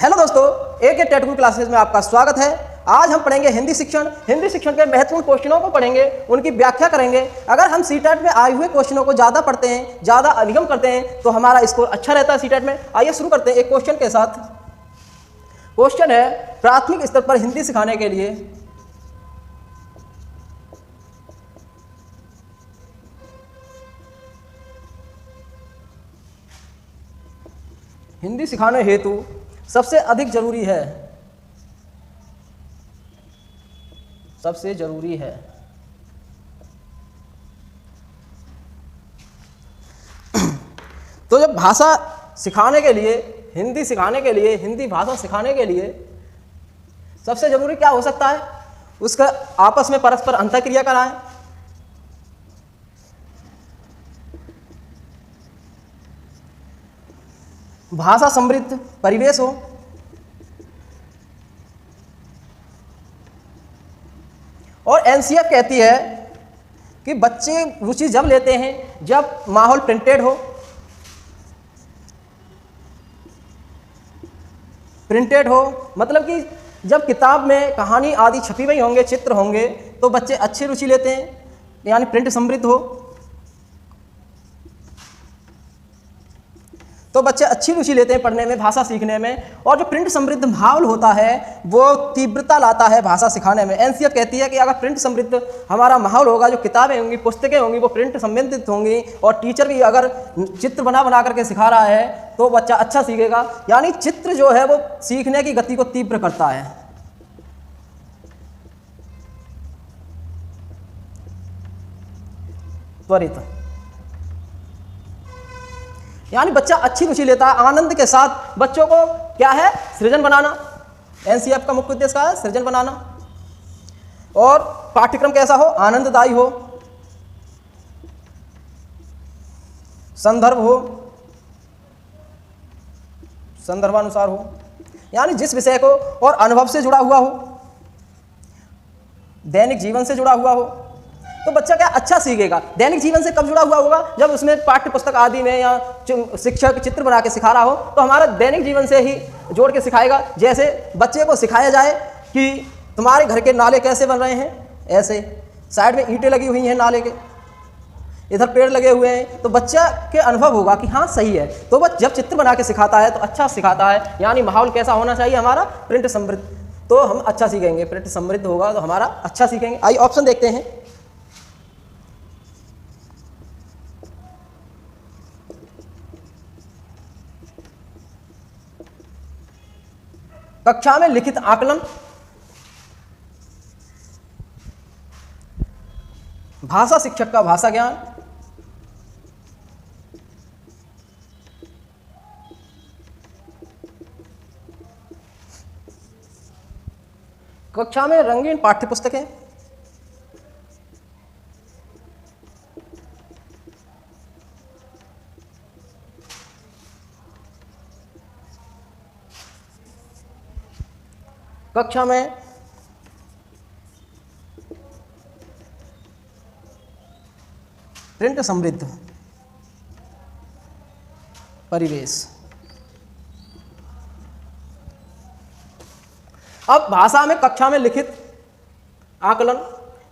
Hello दोस्तों, एक TET गुरु classes में आपका स्वागत है। आज हम पढ़ेंगे हिंदी शिक्षण के महत्वपूर्ण क्वेश्चनों को पढ़ेंगे, उनकी व्याख्या करेंगे। अगर हम सीटेट में आए हुए क्वेश्चनों को ज़्यादा पढ़ते हैं, ज़्यादा अधिगम करते हैं तो हमारा स्कोर अच्छा रहता है सीटेट में। आइए शुरू करते हैं एक क्वेश्चन के साथ। क्वेश्चन है, प्राथमिक स्तर पर हिंदी सिखाने के लिए हिंदी सिखाने हेतु सबसे अधिक जरूरी है, सबसे जरूरी है तो जब भाषा सिखाने के लिए, हिंदी सिखाने के लिए, हिंदी भाषा सिखाने के लिए सबसे जरूरी क्या हो सकता है? उसका आपस में परस्पर अंतःक्रिया कराएं, भाषा समृद्ध परिवेश हो, और एनसीएफ कहती है कि बच्चे रुचि जब लेते हैं जब माहौल प्रिंटेड हो, मतलब कि जब किताब में कहानी आदि छपी हुई होंगे, चित्र होंगे, तो बच्चे अच्छी रुचि लेते हैं, यानी प्रिंट समृद्ध हो तो बच्चे अच्छी रुचि लेते हैं पढ़ने में, भाषा सीखने में। और जो प्रिंट समृद्ध माहौल होता है वो तीव्रता लाता है भाषा सिखाने में। एनसीएफ कहती है कि अगर प्रिंट समृद्ध हमारा माहौल होगा, जो किताबें होंगी, पुस्तकें होंगी, वो प्रिंट संबंधित होंगी, और टीचर भी अगर चित्र बना करके सिखा रहा है तो बच्चा अच्छा सीखेगा। यानी चित्र जो है वो सीखने की गति को तीव्र करता है। त्वरित, यानी बच्चा अच्छी रुचि लेता है, आनंद के साथ। बच्चों को क्या है? सृजन बनाना। एनसीएफ का मुख्य उद्देश्य का है सृजन बनाना। और पाठ्यक्रम कैसा हो? आनंददायी हो, संदर्भ हो, संदर्भानुसार हो, यानी जिस विषय को और अनुभव से जुड़ा हुआ हो, दैनिक जीवन से जुड़ा हुआ हो, तो बच्चा क्या अच्छा सीखेगा। दैनिक जीवन से कब जुड़ा हुआ होगा? जब उसमें पाठ्य पुस्तक आदि में या शिक्षक चित्र बना के सिखा रहा हो तो हमारा दैनिक जीवन से ही जोड़ के सिखाएगा। जैसे बच्चे को सिखाया जाए कि तुम्हारे घर के नाले कैसे बन रहे हैं, ऐसे साइड में ईंटें लगी हुई हैं नाले के, इधर पेड़ लगे हुए हैं, तो बच्चा के अनुभव होगा कि हाँ सही है। तो वह जब चित्र बना के सिखाता है तो अच्छा सिखाता है। यानी माहौल कैसा होना चाहिए हमारा? प्रिंट समृद्ध, तो हम अच्छा सीखेंगे। प्रिंट समृद्ध होगा तो हमारा अच्छा सीखेंगे। आइए ऑप्शन देखते हैं। कक्षा में लिखित आकलन, भाषा शिक्षक का भाषा ज्ञान, कक्षा में रंगीन पाठ्यपुस्तकें, कक्षा में प्रिंट समृद्ध परिवेश। अब भाषा में कक्षा में लिखित आकलन,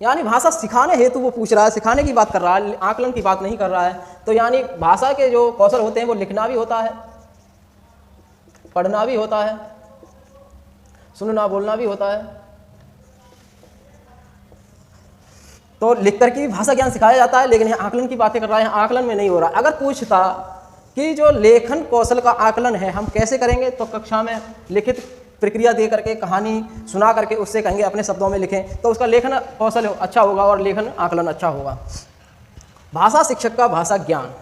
यानी भाषा सिखाने हेतु वो पूछ रहा है, सिखाने की बात कर रहा है, आकलन की बात नहीं कर रहा है। तो यानी भाषा के जो कौशल होते हैं वो लिखना भी होता है, पढ़ना भी होता है, सुनना बोलना भी होता है। तो लिख करके भी भाषा ज्ञान सिखाया जाता है, लेकिन यहाँ आकलन की बातें कर रहा है, आकलन में नहीं हो रहा। अगर पूछता कि जो लेखन कौशल का आकलन है हम कैसे करेंगे, तो कक्षा में लिखित प्रक्रिया दे करके, कहानी सुना करके उससे कहेंगे अपने शब्दों में लिखें, तो उसका लेखन कौशल अच्छा होगा और लेखन आकलन अच्छा होगा। भाषा शिक्षक का भाषा ज्ञान,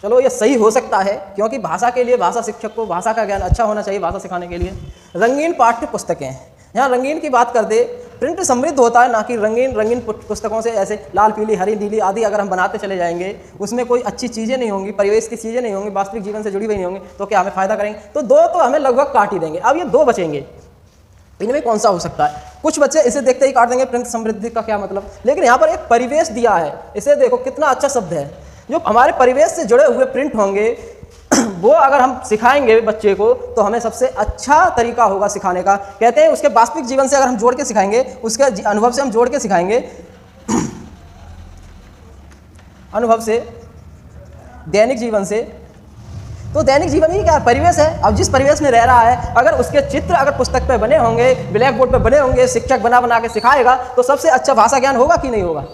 चलो ये सही हो सकता है, क्योंकि भाषा के लिए भाषा शिक्षक को भाषा का ज्ञान अच्छा होना चाहिए भाषा सिखाने के लिए। रंगीन पाठ्य पुस्तकें, यहाँ रंगीन की बात कर दे, प्रिंट समृद्ध होता है, ना कि रंगीन पुस्तकों से ऐसे लाल पीली हरी नीली आदि अगर हम बनाते चले जाएंगे, उसमें कोई अच्छी चीज़ें नहीं होंगी, परिवेश की चीज़ें नहीं होंगी, वास्तविक जीवन से जुड़ी हुई नहीं होंगी, तो क्या हमें फ़ायदा करेंगे? तो दो तो हमें लगभग काट ही देंगे। अब ये दो बचेंगे, इनमें कौन सा हो सकता है? कुछ बच्चे इसे देखते ही काट देंगे, प्रिंट समृद्धि का क्या मतलब। लेकिन यहाँ पर एक परिवेश दिया है, इसे देखो कितना अच्छा शब्द है। जो हमारे परिवेश से जुड़े हुए प्रिंट होंगे वो अगर हम सिखाएंगे बच्चे को तो हमें सबसे अच्छा तरीका होगा सिखाने का। कहते हैं उसके वास्तविक जीवन से अगर हम जोड़ के सिखाएंगे, उसके अनुभव से हम जोड़ के सिखाएंगे, अनुभव से, दैनिक जीवन से, तो दैनिक जीवन ही क्या है, परिवेश है। अब जिस परिवेश में रह रहा है, अगर उसके चित्र अगर पुस्तक पे बने होंगे, ब्लैक बोर्ड पे बने होंगे, शिक्षक बना बना के सिखाएगा, तो सबसे अच्छा भाषा ज्ञान होगा कि नहीं होगा?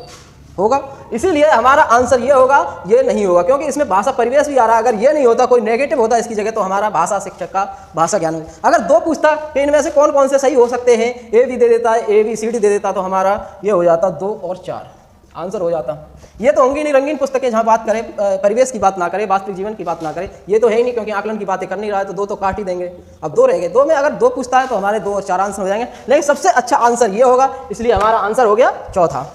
होगा। इसीलिए हमारा आंसर ये होगा, ये नहीं होगा, क्योंकि इसमें भाषा परिवेश भी आ रहा है। अगर ये नहीं होता, कोई नेगेटिव होता इसकी जगह, तो हमारा भाषा शिक्षक का भाषा ज्ञान। अगर दो पूछता कि इनमें से कौन कौन से सही हो सकते हैं, ए भी दे देता, ए बी सी डी दे देता, तो हमारा ये हो जाता 2 और 4 आंसर हो जाता। ये तो होंगी नहीं रंगीन पुस्तकें जहाँ बात करें, परिवेश की बात ना करें, वास्तविक जीवन की बात ना करें, ये तो है ही नहीं, क्योंकि आकलन की बातें कर नहीं रहा है, तो 2 तो काट ही देंगे। अब 2 रह गए, 2 में अगर 2 पूछता है तो हमारे 2 और 4 आंसर हो जाएंगे, लेकिन सबसे अच्छा आंसर ये होगा, इसलिए हमारा आंसर हो गया चौथा।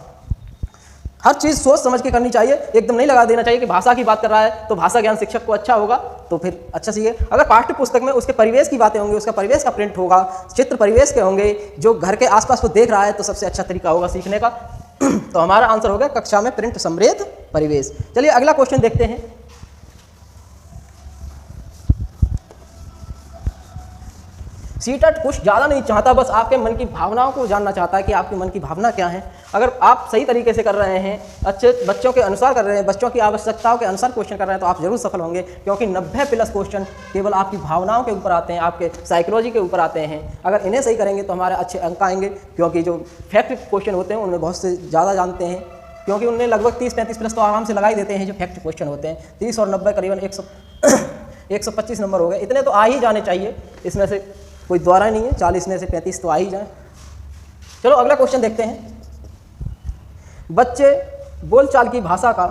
हर चीज़ सोच समझ के करनी चाहिए, एकदम नहीं लगा देना चाहिए कि भाषा की बात कर रहा है तो भाषा ज्ञान शिक्षक को अच्छा होगा, तो फिर अच्छा सीखे। अगर पाठ्य पुस्तक में उसके परिवेश की बातें होंगी, उसका परिवेश का प्रिंट होगा, चित्र परिवेश के होंगे, जो घर के आसपास वो देख रहा है, तो सबसे अच्छा तरीका होगा सीखने का। तो हमारा आंसर हो गया कक्षा में प्रिंट समृद्ध परिवेश। चलिए अगला क्वेश्चन देखते हैं। सीटेट कुछ ज़्यादा नहीं चाहता, बस आपके मन की भावनाओं को जानना चाहता है कि आपके मन की भावना क्या है। अगर आप सही तरीके से कर रहे हैं, अच्छे बच्चों के अनुसार कर रहे हैं, बच्चों की आवश्यकताओं के अनुसार क्वेश्चन कर रहे हैं, तो आप जरूर सफल होंगे, क्योंकि 90+ क्वेश्चन केवल आपकी भावनाओं के ऊपर आते हैं, आपके साइकोलॉजी के ऊपर आते हैं। अगर इन्हें सही करेंगे तो हमारे अच्छे अंक आएंगे, क्योंकि जो फैक्ट क्वेश्चन होते हैं उनमें बहुत से ज़्यादा जानते हैं, क्योंकि उनमें लगभग 30-35+ तो आराम से लगा ही देते हैं। जो फैक्ट क्वेश्चन होते हैं 30 और 90 करीबन 125 नंबर हो गए, इतने तो आ ही जाने चाहिए, इसमें से कोई द्वारा नहीं है, 40 में से 35 तो आ ही जाए। चलो अगला क्वेश्चन देखते हैं। बच्चे बोलचाल की भाषा का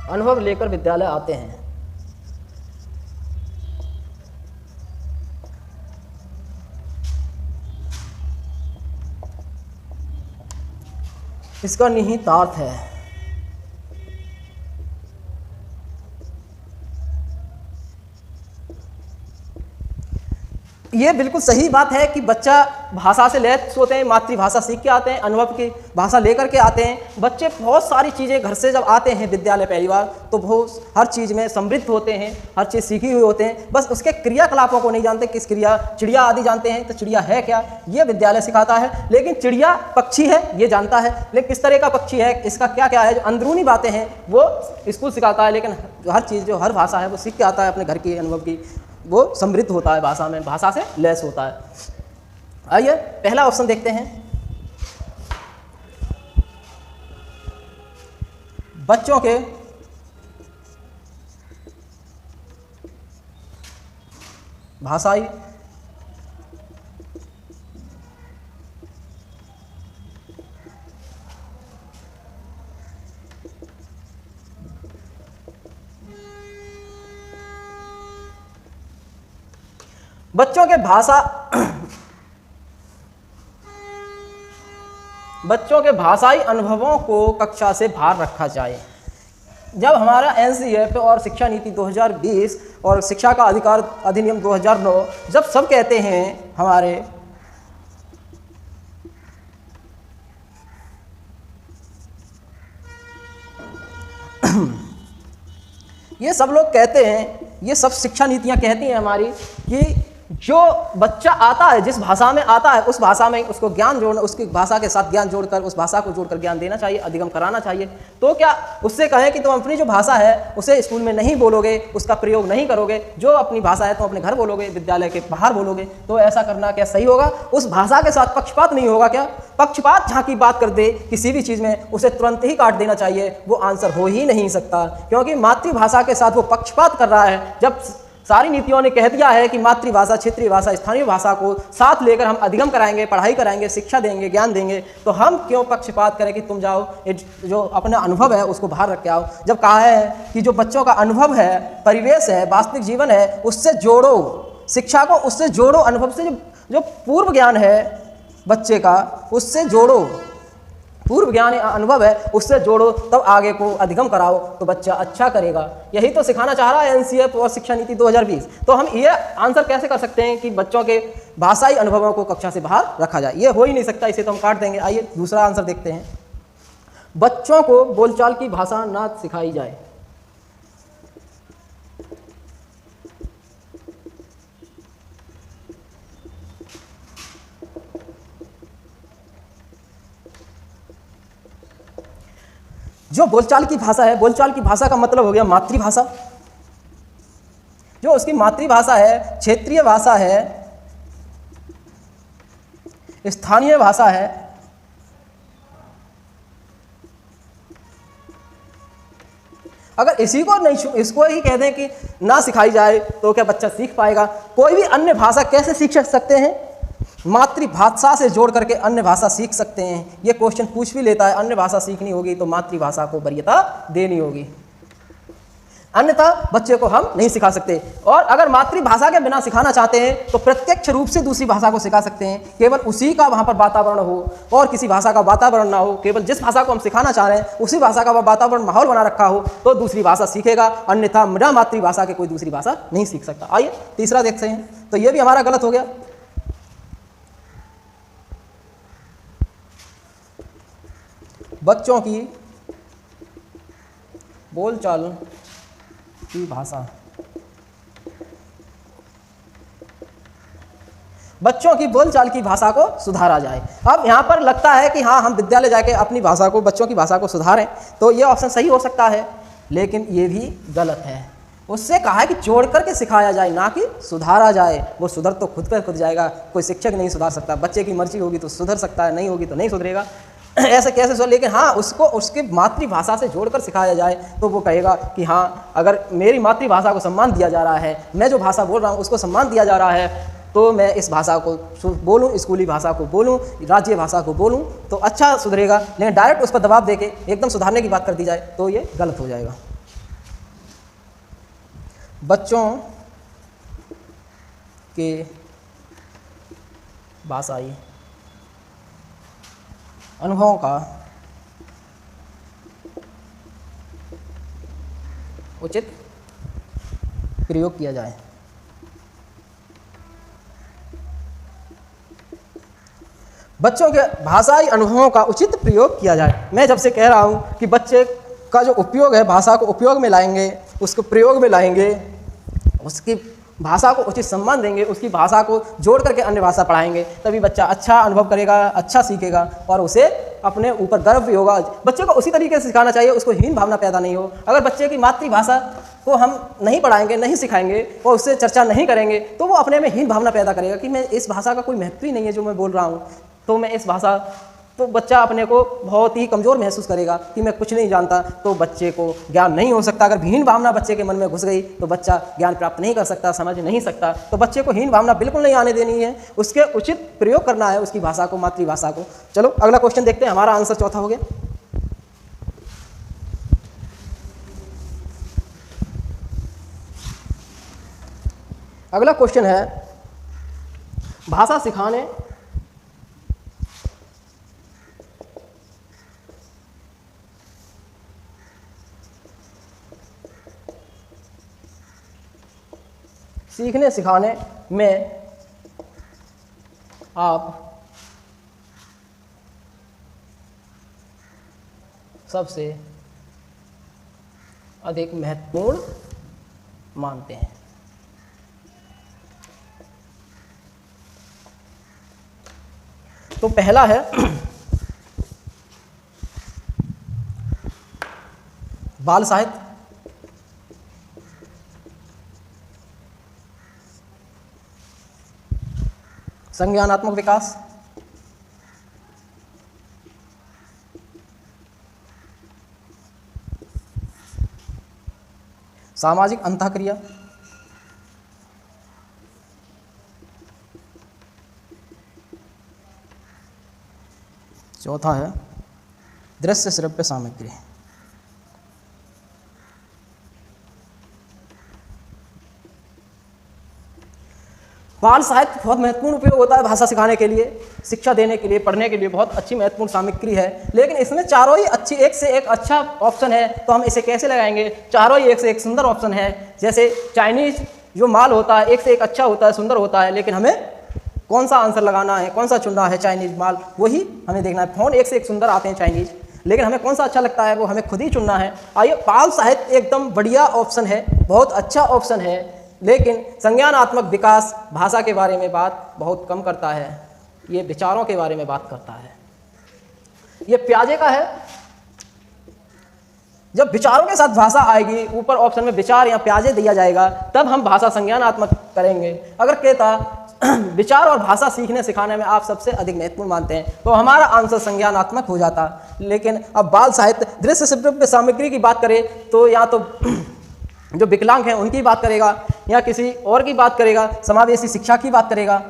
अनुभव लेकर विद्यालय आते हैं। इसका निहितार्थ है ये बिल्कुल सही बात है कि बच्चा भाषा से लैस होते हैं, मातृभाषा सीख के आते हैं, अनुभव की भाषा लेकर के आते हैं। बच्चे बहुत सारी चीज़ें घर से जब आते हैं विद्यालय पहली बार, तो वो हर चीज़ में समृद्ध होते हैं, हर चीज़ सीखी हुई होते हैं, बस उसके क्रियाकलापों को नहीं जानते। किस क्रिया, चिड़िया आदि जानते हैं, तो चिड़िया है क्या, ये विद्यालय सिखाता है। लेकिन चिड़िया पक्षी है ये जानता है, लेकिन किस तरह का पक्षी है, इसका क्या क्या है, जो अंदरूनी बातें हैं वो स्कूल सिखाता है। लेकिन हर चीज़ जो हर भाषा है वो सीख के आता है अपने घर की अनुभव की, वो समृद्ध होता है भाषा में, भाषा से लैस होता है। आइए पहला ऑप्शन देखते हैं। बच्चों के भाषाई बच्चों के भाषाई अनुभवों को कक्षा से बाहर रखा जाए। जब हमारा NCF और शिक्षा नीति 2020 और शिक्षा का अधिकार अधिनियम 2009 जब सब कहते हैं हमारे ये सब लोग कहते हैं, ये सब शिक्षा नीतियां कहती हैं हमारी कि जो बच्चा आता है, जिस भाषा में आता है उस भाषा में उसको ज्ञान जोड़ना, उसकी भाषा के साथ ज्ञान जोड़कर उस भाषा को जोड़कर ज्ञान देना चाहिए, अधिगम कराना चाहिए। तो क्या उससे कहें कि तुम अपनी जो भाषा है उसे स्कूल में नहीं बोलोगे, उसका प्रयोग नहीं करोगे, जो अपनी भाषा है तुम अपने घर बोलोगे, विद्यालय के बाहर बोलोगे, तो ऐसा करना क्या सही होगा? उस भाषा के साथ पक्षपात नहीं होगा क्या? पक्षपात जहाँ की बात कर दे किसी भी चीज़ में, उसे तुरंत ही काट देना चाहिए, वो आंसर हो ही नहीं सकता, क्योंकि मातृभाषा के साथ वो पक्षपात कर रहा है। जब सारी नीतियों ने कह दिया है कि मातृभाषा, क्षेत्रीय भाषा, स्थानीय भाषा को साथ लेकर हम अधिगम कराएंगे, पढ़ाई कराएंगे, शिक्षा देंगे, ज्ञान देंगे, तो हम क्यों पक्षपात करें कि तुम जाओ जो अपना अनुभव है उसको बाहर रख के आओ? जब कहा है कि जो बच्चों का अनुभव है, परिवेश है, वास्तविक जीवन है, उससे जोड़ो, शिक्षा को उससे जोड़ो, अनुभव से जो पूर्व ज्ञान है बच्चे का उससे जोड़ो, पूर्व ज्ञान या अनुभव है उससे जोड़ो, तब आगे को अधिगम कराओ तो बच्चा अच्छा करेगा। यही तो सिखाना चाह रहा है एनसीएफ और शिक्षा नीति 2020। तो हम ये आंसर कैसे कर सकते हैं कि बच्चों के भाषाई अनुभवों को कक्षा से बाहर रखा जाए? ये हो ही नहीं सकता, इसे तो हम काट देंगे। आइए दूसरा आंसर देखते हैं। बच्चों को बोलचाल की भाषा ना सिखाई जाए। जो बोलचाल की भाषा है, बोलचाल की भाषा का मतलब हो गया मातृभाषा। जो उसकी मातृभाषा है, क्षेत्रीय भाषा है, स्थानीय भाषा है, अगर इसी को नहीं, इसको ही कह दें कि ना सिखाई जाए तो क्या बच्चा सीख पाएगा? कोई भी अन्य भाषा कैसे सीख सकते हैं? मातृभाषा से जोड़ करके अन्य भाषा सीख सकते हैं। ये क्वेश्चन पूछ भी लेता है, अन्य भाषा सीखनी होगी तो मातृभाषा को वरीयता देनी होगी, अन्यथा बच्चे को हम नहीं सिखा सकते। और अगर मातृभाषा के बिना सिखाना चाहते हैं तो प्रत्यक्ष रूप से दूसरी भाषा को सिखा सकते हैं, केवल उसी का वहाँ पर वातावरण हो और किसी भाषा का वातावरण ना हो, केवल जिस भाषा को हम सिखाना चाह रहे हैं उसी भाषा का वातावरण, माहौल बना रखा हो तो दूसरी भाषा सीखेगा, अन्यथा बिना मातृभाषा के कोई दूसरी भाषा नहीं सीख सकता। आइए तीसरा देखते हैं। तो ये भी हमारा गलत हो गया। बच्चों की बोलचाल की भाषा, बच्चों की बोलचाल की भाषा को सुधारा जाए। अब यहाँ पर लगता है कि हाँ हम विद्यालय जाके अपनी भाषा को, बच्चों की भाषा को सुधारें, तो ये ऑप्शन सही हो सकता है, लेकिन ये भी गलत है। उससे कहा है कि जोड़ करके सिखाया जाए, ना कि सुधारा जाए। वो सुधर तो खुद पर खुद जाएगा, कोई शिक्षक नहीं सुधार सकता। बच्चे की मर्जी होगी तो सुधर सकता है, नहीं होगी तो नहीं सुधरेगा। ऐसे कैसे सुधर? लेकिन हाँ उसको उसकी मातृभाषा से जोड़कर सिखाया जाए तो वो कहेगा कि हाँ अगर मेरी मातृभाषा को सम्मान दिया जा रहा है, मैं जो भाषा बोल रहा हूँ उसको सम्मान दिया जा रहा है, तो मैं इस भाषा को बोलूँ, स्कूली भाषा को बोलूँ, राज्य भाषा को बोलूँ तो अच्छा सुधरेगा। लेकिन डायरेक्ट उस पर दबाव देके एकदम सुधारने की बात कर दी जाए तो ये गलत हो जाएगा। बच्चों के भाषाई अनुभवों का उचित प्रयोग किया जाए। बच्चों के भाषाई अनुभवों का उचित प्रयोग किया जाए। मैं जब से कह रहा हूँ कि बच्चे का जो उपयोग है, भाषा को उपयोग में लाएंगे, उसको प्रयोग में लाएंगे, उसकी भाषा को उचित सम्मान देंगे, उसकी भाषा को जोड़ करके अन्य भाषा पढ़ाएंगे, तभी बच्चा अच्छा अनुभव करेगा, अच्छा सीखेगा और उसे अपने ऊपर गर्व भी होगा। बच्चे को उसी तरीके से सिखाना चाहिए, उसको हीन भावना पैदा नहीं हो। अगर बच्चे की मातृभाषा को हम नहीं पढ़ाएंगे, नहीं सिखाएंगे और उससे चर्चा नहीं करेंगे तो वो अपने में हीन भावना पैदा करेगा कि मैं इस भाषा का कोई महत्व ही नहीं है जो मैं बोल रहा हूँ, तो मैं इस भाषा, तो बच्चा अपने को बहुत ही कमज़ोर महसूस करेगा कि मैं कुछ नहीं जानता, तो बच्चे को ज्ञान नहीं हो सकता। अगर हीन भावना बच्चे के मन में घुस गई तो बच्चा ज्ञान प्राप्त नहीं कर सकता, समझ नहीं सकता। तो बच्चे को हीन भावना बिल्कुल नहीं आने देनी है, उसके उचित प्रयोग करना है उसकी भाषा को, मातृभाषा को। चलो अगला क्वेश्चन देखते हैं। हमारा आंसर चौथा हो गया। अगला क्वेश्चन है, भाषा सिखाने सीखने सिखाने में आप सबसे अधिक महत्वपूर्ण मानते हैं? तो पहला है बाल साहित्य, संज्ञानात्मक विकास, सामाजिक अंतःक्रिया, चौथा है दृश्य श्रव्य सामग्री। बाल साहित्य बहुत महत्वपूर्ण उपयोग होता है भाषा सिखाने के लिए, शिक्षा देने के लिए, पढ़ने के लिए बहुत अच्छी महत्वपूर्ण सामग्री है। लेकिन इसमें चारों ही अच्छी, एक से एक अच्छा ऑप्शन है, तो हम इसे कैसे लगाएंगे? चारों ही एक से एक सुंदर ऑप्शन है। जैसे चाइनीज जो माल होता है एक से एक अच्छा होता है, सुंदर होता है, लेकिन हमें कौन सा आंसर लगाना है, कौन सा चुनना है? चाइनीज माल, वही हमें देखना है। फ़ोन एक से एक सुंदर आते हैं चाइनीज, लेकिन हमें कौन सा अच्छा लगता है वो हमें खुद ही चुनना है। आइए, बाल साहित्य एकदम बढ़िया ऑप्शन है, बहुत अच्छा ऑप्शन है, लेकिन संज्ञानात्मक विकास भाषा के बारे में बात बहुत कम करता है, ये विचारों के बारे में बात करता है। ये प्याजे का है। जब विचारों के साथ भाषा आएगी, ऊपर ऑप्शन में विचार या प्याजे दिया जाएगा, तब हम भाषा संज्ञानात्मक करेंगे। अगर कहता विचार और भाषा सीखने सिखाने में आप सबसे अधिक महत्वपूर्ण मानते हैं, तो हमारा आंसर संज्ञानात्मक हो जाता। लेकिन अब बाल साहित्य दृश्य श्रव्य सामग्री की बात करें तो या तो जो विकलांग हैं उनकी बात करेगा, या किसी और की बात करेगा, समावेशी शिक्षा की बात करेगा।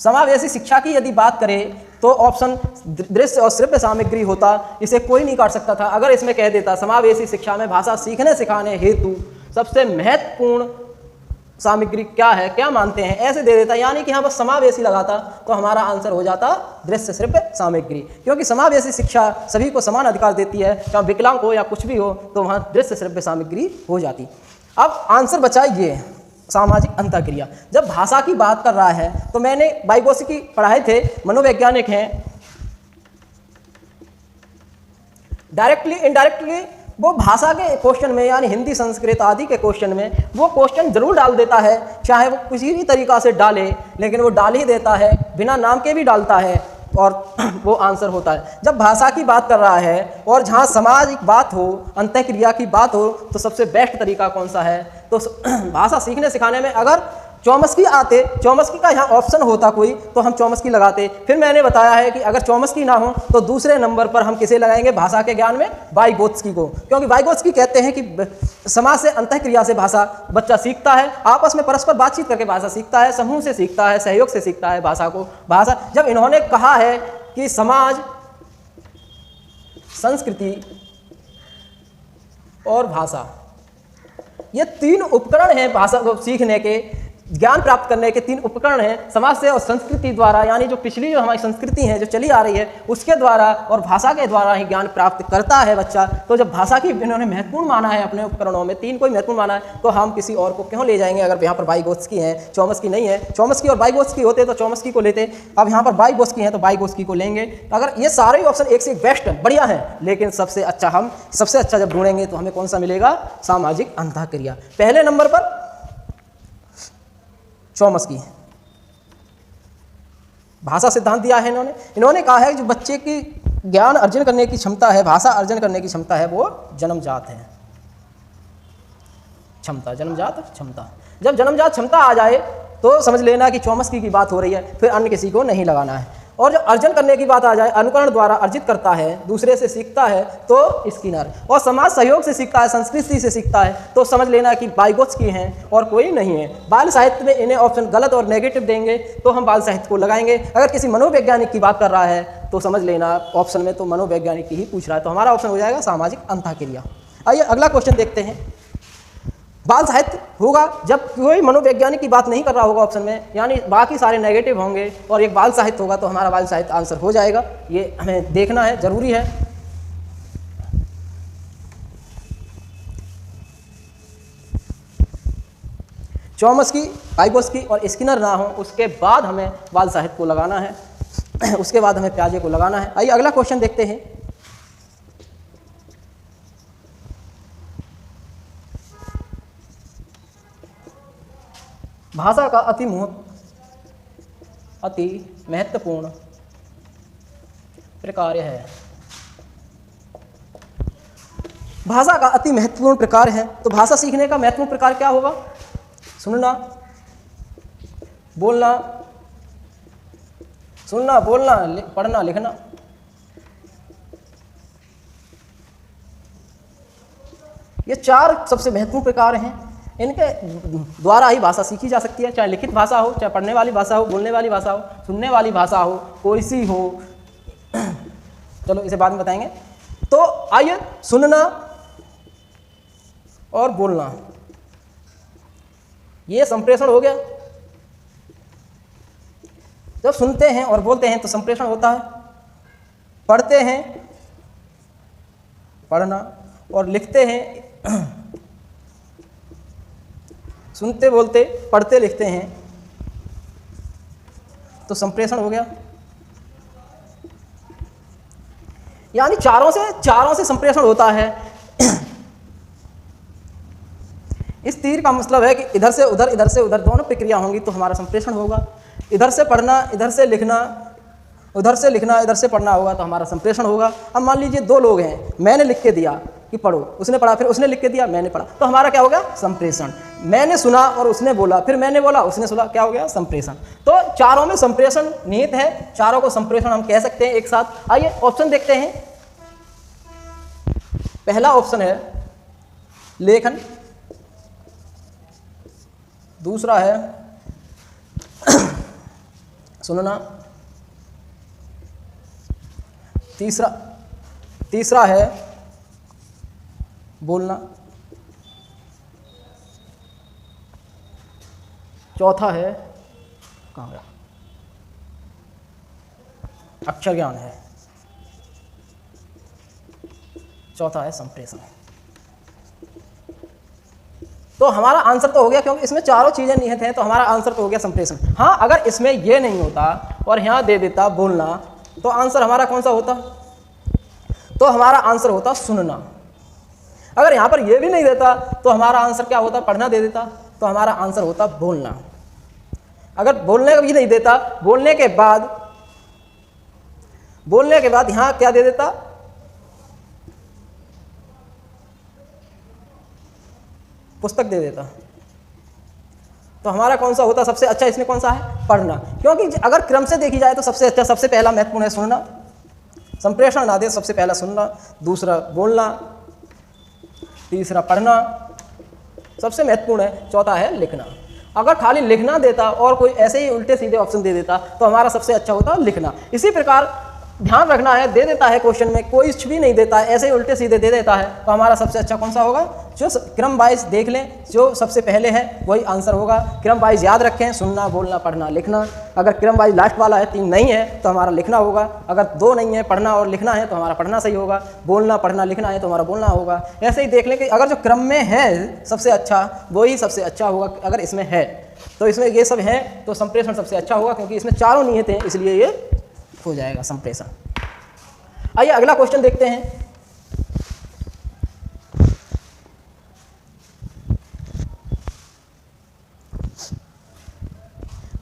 समावेशी शिक्षा की यदि बात करें तो ऑप्शन दृश्य और श्रव्य सामग्री होता, इसे कोई नहीं काट सकता था। अगर इसमें कह देता समावेशी शिक्षा में भाषा सीखने सिखाने हेतु सबसे महत्वपूर्ण सामग्री क्या है, क्या मानते हैं, ऐसे दे देता, यानी कि यहाँ बस समावेशी लगाता, तो हमारा आंसर हो जाता दृश्य श्रव्य सामग्री। क्योंकि समावेशी शिक्षा सभी को समान अधिकार देती है, चाहे विकलांग हो या कुछ भी हो, तो वहाँ दृश्य श्रव्य सामग्री हो जाती। अब आंसर बचा ये सामाजिक अंतःक्रिया। जब भाषा की बात कर रहा है तो मैंने वाइगोत्स्की पढ़ाए थे, मनोवैज्ञानिक हैं, डायरेक्टली इनडायरेक्टली वो भाषा के क्वेश्चन में, यानी हिंदी संस्कृत आदि के क्वेश्चन में वो क्वेश्चन जरूर डाल देता है, चाहे वो किसी भी तरीका से डाले, लेकिन वो डाल ही देता है, बिना नाम के भी डालता है, और वो आंसर होता है। जब भाषा की बात कर रहा है और जहाँ सामाजिक बात हो, अंतःक्रिया की बात हो, तो सबसे बेस्ट तरीका कौन सा है? तो भाषा सीखने सिखाने में अगर चौमस्की आते, चौमस्की का यहाँ ऑप्शन होता कोई, तो हम चौमस्की लगाते। फिर मैंने बताया है कि अगर चौमस्की ना हो तो दूसरे नंबर पर हम किसे लगाएंगे भाषा के ज्ञान में? वाइगोत्स्की को। क्योंकि वाइगोत्स्की कहते हैं कि समाज से, अंतःक्रिया से भाषा बच्चा सीखता है, आपस में परस्पर बातचीत करके भाषा सीखता है, समूह से सीखता है, सहयोग से सीखता है भाषा को। भाषा, जब इन्होंने कहा है कि समाज, संस्कृति और भाषा, ये तीन उपकरण हैं भाषा को सीखने के, ज्ञान प्राप्त करने के तीन उपकरण हैं, समाज से और संस्कृति द्वारा, यानी जो पिछली जो हमारी संस्कृति है जो चली आ रही है उसके द्वारा और भाषा के द्वारा ही ज्ञान प्राप्त करता है बच्चा। तो जब भाषा की इन्होंने महत्वपूर्ण माना है अपने उपकरणों में, तीन को ही महत्वपूर्ण माना है, तो हम किसी और को क्यों ले जाएंगे? अगर यहाँ पर वाइगोत्स्की है, चौमस्की नहीं है, चौमस्की और वाइगोत्स्की होते तो चौमस्की को लेते, अब यहाँ पर वाइगोत्स्की है तो वाइगोत्स्की को लेंगे। अगर ये सारे ही ऑप्शन एक से एक बेस्ट है, बढ़िया है, लेकिन सबसे अच्छा जब ढूंढेंगे तो हमें कौन सा मिलेगा? सामाजिक अंतःक्रिया। पहले नंबर पर चौमस्की। भाषा सिद्धांत दिया है इन्होंने कहा है कि जो बच्चे की ज्ञान अर्जन करने की क्षमता है, भाषा अर्जन करने की क्षमता है, वो जन्मजात है। जन्मजात क्षमता। जब जन्मजात क्षमता आ जाए तो समझ लेना कि चौमस्की की बात हो रही है, फिर अन्य किसी को नहीं लगाना है। और जब अर्जन करने की बात आ जाए, अनुकरण द्वारा अर्जित करता है, दूसरे से सीखता है, तो स्किनर। और समाज सहयोग से सीखता है, संस्कृति से सीखता है, तो समझ लेना कि वाइगोत्स्की हैं और कोई नहीं है। बाल साहित्य में इन्हें ऑप्शन गलत और नेगेटिव देंगे तो हम बाल साहित्य को लगाएंगे। अगर किसी मनोवैज्ञानिक की बात कर रहा है तो समझ लेना ऑप्शन में तो मनोवैज्ञानिक की ही पूछ रहा है, तो हमारा ऑप्शन हो जाएगा सामाजिक अंतःक्रिया। आइए अगला क्वेश्चन देखते हैं। बाल साहित्य होगा जब कोई मनोवैज्ञानिक की बात नहीं कर रहा होगा ऑप्शन में, यानी बाकी सारे नेगेटिव होंगे और एक बाल साहित्य होगा, तो हमारा बाल साहित्य आंसर हो जाएगा। ये हमें देखना है, जरूरी है। चौमस्की, वाइगोत्स्की और स्किनर ना हो, उसके बाद हमें बाल साहित्य को लगाना है, उसके बाद हमें प्याजे को लगाना है। आइए अगला क्वेश्चन देखते हैं। भाषा का अति महत्वपूर्ण प्रकार है। भाषा का अति महत्वपूर्ण प्रकार है, तो भाषा सीखने का महत्वपूर्ण प्रकार क्या होगा? सुनना, बोलना, सुनना, बोलना, पढ़ना, लिखना। ये चार सबसे महत्वपूर्ण प्रकार हैं, इनके द्वारा ही भाषा सीखी जा सकती है, चाहे लिखित भाषा हो, चाहे पढ़ने वाली भाषा हो, बोलने वाली भाषा हो, सुनने वाली भाषा हो, कोई सी हो। चलो इसे बाद में बताएंगे। तो आइए, सुनना और बोलना, ये संप्रेषण हो गया, जब सुनते हैं और बोलते हैं तो संप्रेषण होता है। पढ़ते हैं, पढ़ना, और लिखते हैं, सुनते बोलते पढ़ते लिखते हैं तो संप्रेषण हो गया। यानी चारों से संप्रेषण होता है। इस तीर का मतलब है कि इधर से उधर दोनों प्रक्रिया होंगी तो हमारा संप्रेषण होगा। इधर से पढ़ना, इधर से लिखना, उधर से लिखना, इधर से पढ़ना होगा तो हमारा संप्रेषण होगा। अब मान लीजिए दो लोग हैं, मैंने लिख के दिया कि पढ़ो, उसने पढ़ा, फिर उसने लिख के दिया, मैंने पढ़ा, तो हमारा क्या हो गया? संप्रेषण। मैंने सुना और उसने बोला, फिर मैंने बोला, उसने सुना, क्या हो गया? संप्रेषण। तो चारों में संप्रेषण निहित है, चारों को संप्रेषण हम कह सकते हैं एक साथ। आइए ऑप्शन देखते हैं। पहला ऑप्शन है लेखन, दूसरा है सुनना, तीसरा है बोलना, चौथा है कहाँ गया? अक्षर ज्ञान है, चौथा है संप्रेषण। तो हमारा आंसर तो हो गया, क्योंकि इसमें चारों चीजें निहित हैं तो हमारा आंसर तो हो गया संप्रेषण। हाँ, अगर इसमें ये नहीं होता और यहाँ दे देता बोलना, तो आंसर हमारा कौन सा होता? तो हमारा आंसर होता सुनना। अगर यहाँ पर ये भी नहीं देता तो हमारा आंसर क्या होता? पढ़ना दे देता, तो हमारा आंसर होता बोलना। अगर बोलने का भी नहीं देता, बोलने के बाद यहाँ क्या दे देता? पुस्तक दे देता, तो हमारा कौन सा होता सबसे अच्छा? इसमें कौन सा है? पढ़ना। क्योंकि अगर क्रम से देखी जाए तो सबसे अच्छा, सबसे पहला महत्वपूर्ण है सुनना। संप्रेषण ना दे, सबसे पहला सुनना, दूसरा बोलना, तीसरा पढ़ना, सबसे महत्वपूर्ण है, चौथा है लिखना। अगर खाली लिखना देता और कोई ऐसे ही उल्टे सीधे ऑप्शन दे देता तो हमारा सबसे अच्छा होता लिखना। इसी प्रकार ध्यान रखना है, दे देता है क्वेश्चन में, कोई कुछ भी नहीं देता है, ऐसे ही उल्टे सीधे दे देता है, तो हमारा सबसे अच्छा कौन सा होगा? जो क्रम वाइज देख लें, जो सबसे पहले है वही आंसर होगा। क्रम वाइज याद रखें, सुनना, बोलना, पढ़ना, लिखना। अगर क्रम वाइज लास्ट वाला है, 3 नहीं है, तो हमारा लिखना होगा। अगर 2 नहीं है, पढ़ना और लिखना है, तो हमारा पढ़ना सही होगा। बोलना, पढ़ना, लिखना है तो हमारा बोलना होगा। ऐसे ही देख लें कि अगर जो क्रम में है सबसे अच्छा, वही सबसे अच्छा होगा। अगर इसमें है तो इसमें ये सब है तो संप्रेषण सबसे अच्छा होगा, क्योंकि इसमें चारों निहित हैं, इसलिए ये हो जाएगा संप्रेषण। आइए अगला क्वेश्चन देखते हैं।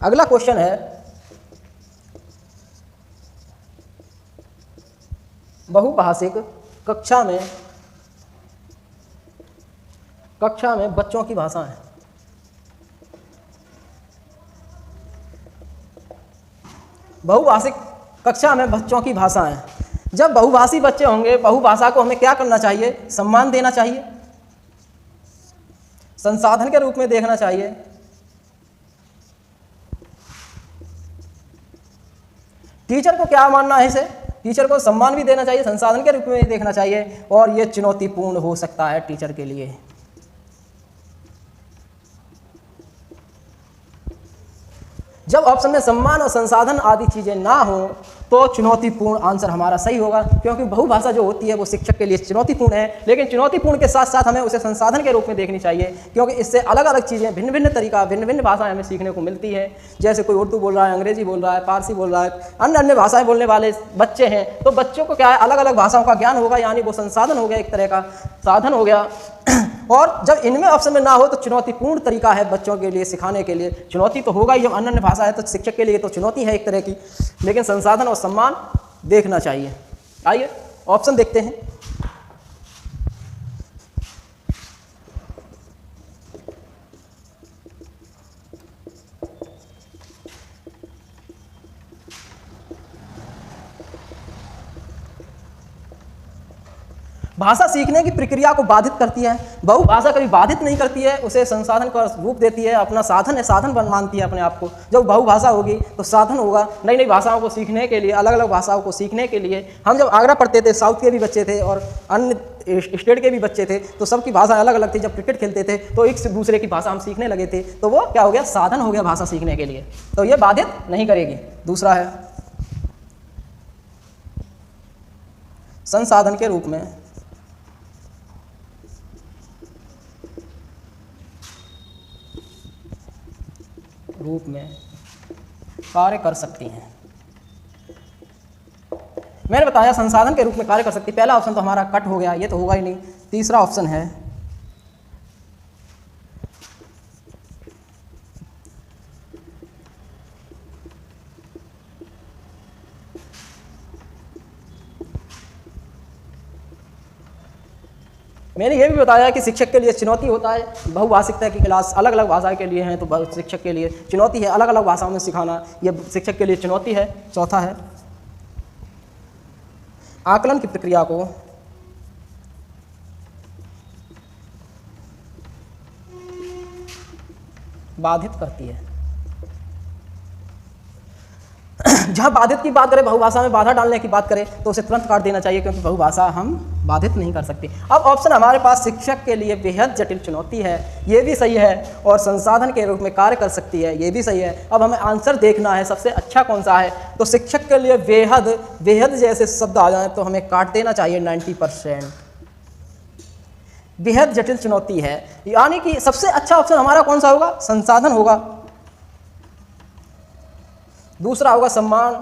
अगला क्वेश्चन है बहुभाषिक कक्षा में बच्चों की भाषा है। बहुभाषिक कक्षा में बच्चों की भाषा है। जब बहुभाषी बच्चे होंगे, बहुभाषा को हमें क्या करना चाहिए? सम्मान देना चाहिए, संसाधन के रूप में देखना चाहिए। टीचर को क्या मानना है इसे? टीचर को सम्मान भी देना चाहिए, संसाधन के रूप में देखना चाहिए, और ये चुनौतीपूर्ण हो सकता है टीचर के लिए। जब ऑप्शन में सम्मान और संसाधन आदि चीजें ना हो तो चुनौतीपूर्ण आंसर हमारा सही होगा, क्योंकि बहुभाषा जो होती है वो शिक्षक के लिए चुनौतीपूर्ण है, लेकिन चुनौतीपूर्ण के साथ साथ हमें उसे संसाधन के रूप में देखनी चाहिए, क्योंकि इससे अलग अलग चीज़ें, भिन्न भिन्न तरीका, भिन्न भिन्न भाषाएं हमें सीखने को मिलती है। जैसे कोई उर्दू बोल रहा है, अंग्रेजी बोल रहा है, फारसी बोल रहा है, अन्य अन्य भाषाएं बोलने वाले बच्चे हैं, तो बच्चों को क्या है, अलग अलग भाषाओं का ज्ञान होगा, यानी वो संसाधन हो गया, एक तरह का साधन हो गया। और जब इनमें ऑप्शन में ना हो तो चुनौतीपूर्ण तरीका है बच्चों के लिए सिखाने के लिए। चुनौती तो होगा ही, जब अन्य भाषा है तो शिक्षक के लिए तो चुनौती है एक तरह की, लेकिन संसाधन और सम्मान देखना चाहिए। आइए ऑप्शन देखते हैं। भाषा सीखने की प्रक्रिया को बाधित करती है, बहुभाषा कभी बाधित नहीं करती है, उसे संसाधन का रूप देती है, अपना साधन है, साधन मानती है अपने आप को। जब बहुभाषा होगी तो साधन होगा नई नई भाषाओं को सीखने के लिए, अलग अलग भाषाओं को सीखने के लिए। हम जब आगरा पढ़ते थे, साउथ के भी बच्चे थे और अन्य स्टेट के भी बच्चे थे तो सबकी भाषा अलग अलग थी। जब क्रिकेट खेलते थे तो एक दूसरे की भाषा हम सीखने लगे थे, तो वो क्या हो गया, साधन हो गया भाषा सीखने के लिए, तो ये बाधित नहीं करेगी। दूसरा है संसाधन के रूप में कार्य कर सकती हैं। मैंने बताया संसाधन के रूप में कार्य कर सकती। पहला ऑप्शन तो हमारा कट हो गया, ये तो होगा ही नहीं। तीसरा ऑप्शन है मैंने ये भी बताया कि शिक्षक के लिए चुनौती होता है। बहुभाषिकता की क्लास अलग अलग भाषा के लिए हैं, तो शिक्षक के लिए चुनौती है अलग अलग भाषाओं में सिखाना, ये शिक्षक के लिए चुनौती है। चौथा है आकलन की प्रक्रिया को बाधित करती है। जहां बाधित की बात करें, बहुभाषा में बाधा डालने की बात करें, तो उसे तुरंत काट देना चाहिए, क्योंकि बहुभाषा हम बाधित नहीं कर सकते। अब ऑप्शन हमारे पास शिक्षक के लिए बेहद जटिल चुनौती है, ये भी सही है, और संसाधन के रूप में कार्य कर सकती है, ये भी सही है। अब हमें आंसर देखना है सबसे अच्छा कौन सा है। तो शिक्षक के लिए बेहद जैसे शब्द आ जाए तो हमें काट देना चाहिए 90%। बेहद जटिल चुनौती है, यानी कि सबसे अच्छा ऑप्शन हमारा कौन सा होगा, संसाधन होगा। दूसरा होगा सम्मान।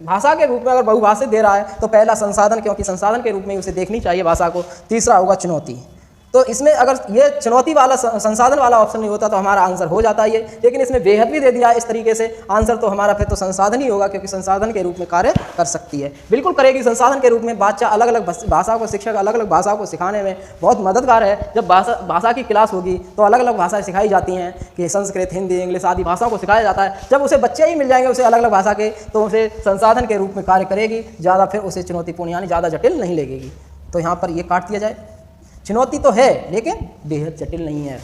भाषा के रूप में अगर बहुभाषित दे रहा है तो पहला संसाधन, क्योंकि संसाधन के रूप में उसे देखनी चाहिए भाषा को। तीसरा होगा चुनौती। तो इसमें अगर ये चुनौती वाला संसाधन वाला ऑप्शन नहीं होता तो हमारा आंसर हो जाता है ये, लेकिन इसमें बेहद भी दे दिया इस तरीके से, आंसर तो हमारा फिर तो संसाधन ही होगा, क्योंकि संसाधन के रूप में कार्य कर सकती है। बिल्कुल करेगी संसाधन के रूप में। बच्चा अलग अलग भाषा को, शिक्षक अलग अलग भाषाओं को सिखाने में बहुत मददगार है। जब भाषा की क्लास होगी तो अलग अलग भाषाएं सिखाई जाती हैं, कि संस्कृत, हिंदी, इंग्लिश आदि भाषाओं को सिखाया जाता है। जब उसे बच्चे ही मिल जाएंगे उसे अलग अलग भाषा के, तो उसे संसाधन के रूप में कार्य करेगी, ज़्यादा फिर उसे चुनौतीपूर्ण यानी ज़्यादा जटिल नहीं लगेगी। तो यहाँ पर ये काट दिया जाए। चुनौती तो है लेकिन बेहद जटिल नहीं है।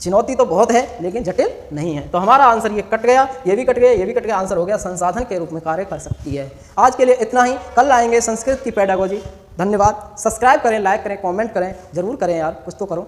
चुनौती तो बहुत है लेकिन जटिल नहीं है। तो हमारा आंसर ये कट गया, ये भी कट गया, ये भी कट गया। आंसर हो गया संसाधन के रूप में कार्य कर सकती है। आज के लिए इतना ही। कल आएंगे संस्कृत की पेडागोजी। धन्यवाद। सब्सक्राइब करें, लाइक करें, कमेंट करें, जरूर करें यार, कुछ तो करो।